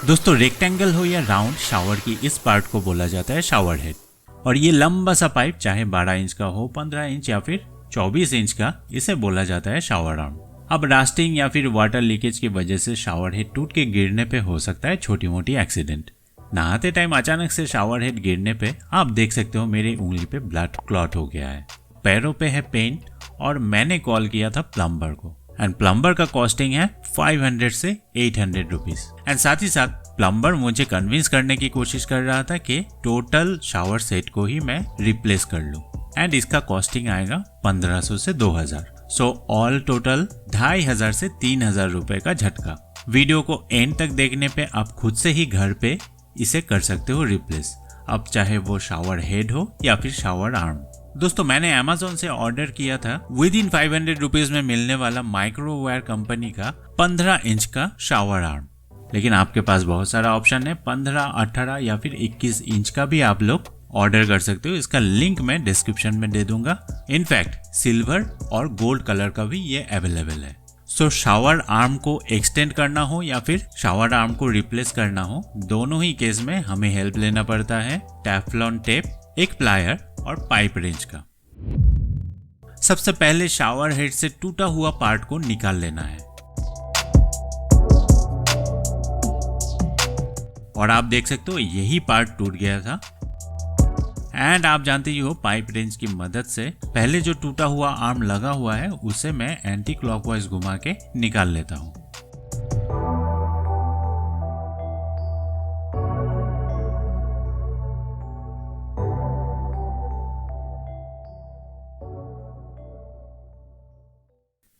दोस्तों रेक्टेंगल हो या राउंड, शावर की इस पार्ट को बोला जाता है शावर हेड। और ये लंबा सा पाइप चाहे 12 इंच का हो, 15 इंच या फिर 24 इंच का, इसे बोला जाता है शावर आर्म। अब रास्टिंग या फिर वाटर लीकेज की वजह से शावर हेड टूट के गिरने पे हो सकता है छोटी मोटी एक्सीडेंट। नहाते टाइम अचानक से शावर हेड गिरने पे आप देख सकते हो मेरी उंगली पे ब्लड क्लॉट हो गया है, पैरों पे है पेन, और मैंने कॉल किया था प्लम्बर को। एंड प्लम्बर का कॉस्टिंग है 500 से 800 रुपीज। एंड साथ ही साथ प्लम्बर मुझे कन्विंस करने की कोशिश कर रहा था कि टोटल शावर सेट को ही मैं रिप्लेस कर लूं। एंड इसका कॉस्टिंग आएगा 1500 से 2000। सो ऑल टोटल 2500 से 3000 रुपए का झटका। वीडियो को एंड तक देखने पे आप खुद से ही घर पे इसे कर सकते हो रिप्लेस, अब चाहे वो शावर हेड हो या फिर शावर आर्म। दोस्तों मैंने Amazon से ऑर्डर किया था विद इन 500 रुपीज में मिलने वाला माइक्रोवेयर कंपनी का 15 इंच का शावर आर्म। लेकिन आपके पास बहुत सारा ऑप्शन है, 15, 18 या फिर 21 इंच का भी आप लोग ऑर्डर कर सकते हो। इसका लिंक मैं डिस्क्रिप्शन में दे दूंगा। इनफैक्ट सिल्वर और गोल्ड कलर का भी ये अवेलेबल है। सो शावर आर्म को एक्सटेंड करना हो या फिर शावर आर्म को रिप्लेस करना हो, दोनों ही केस में हमें हेल्प लेना पड़ता है टेफ्लॉन टेप, एक प्लायर और पाइप रेंच का। सबसे पहले शावर हेड से टूटा हुआ पार्ट को निकाल लेना है। और आप देख सकते हो यही पार्ट टूट गया था। एंड आप जानते ही हो पाइप रेंच की मदद से पहले जो टूटा हुआ आर्म लगा हुआ है उसे मैं एंटी क्लॉकवाइज घुमा के निकाल लेता हूं।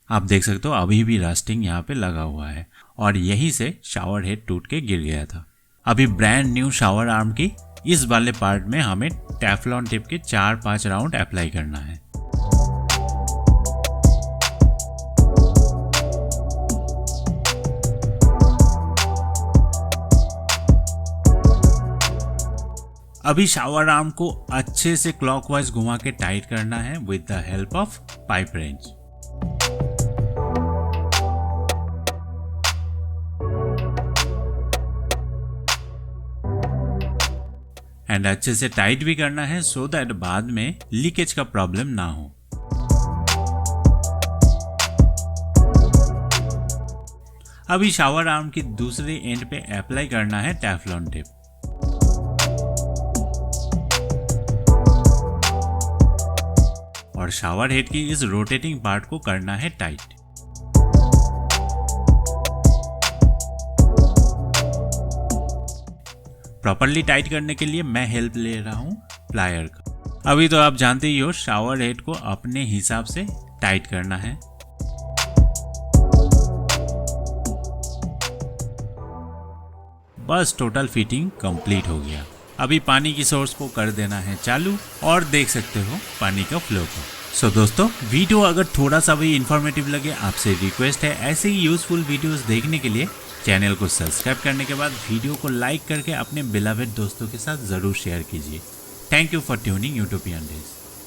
आप देख सकते हो अभी भी रस्टिंग यहाँ पे लगा हुआ है और यहीं से शावर हेड टूट के गिर गया था। अभी ब्रांड न्यू शावर आर्म की इस वाले पार्ट में हमें टेफ्लॉन टेप के 4-5 राउंड अप्लाई करना है। अभी शावर आर्म को अच्छे से क्लॉकवाइज घुमा के टाइट करना है with the help of pipe wrench. And अच्छे से टाइट भी करना है सो दैट बाद में लीकेज का प्रॉब्लम ना हो। अभी शावर आर्म की दूसरे एंड पे अप्लाई करना है टेफ्लॉन टेप। और शावर हेड की इस रोटेटिंग पार्ट को करना है टाइट। प्रॉपरली टाइट करने के लिए मैं हेल्प ले रहा हूँ प्लायर का। अभी तो आप जानते ही हो शावर हेड को अपने हिसाब से टाइट करना है। बस टोटल फिटिंग कंप्लीट हो गया। अभी पानी की सोर्स को कर देना है चालू और देख सकते हो पानी का फ्लो को। सो दोस्तों वीडियो अगर थोड़ा सा भी इंफॉर्मेटिव लगे, आपसे रिक्वेस्ट है ऐसे ही यूजफुल वीडियोस देखने के लिए चैनल को सब्सक्राइब करने के बाद वीडियो को लाइक करके अपने बिलवेड दोस्तों के साथ जरूर शेयर कीजिए। Thank you for tuning utopian days.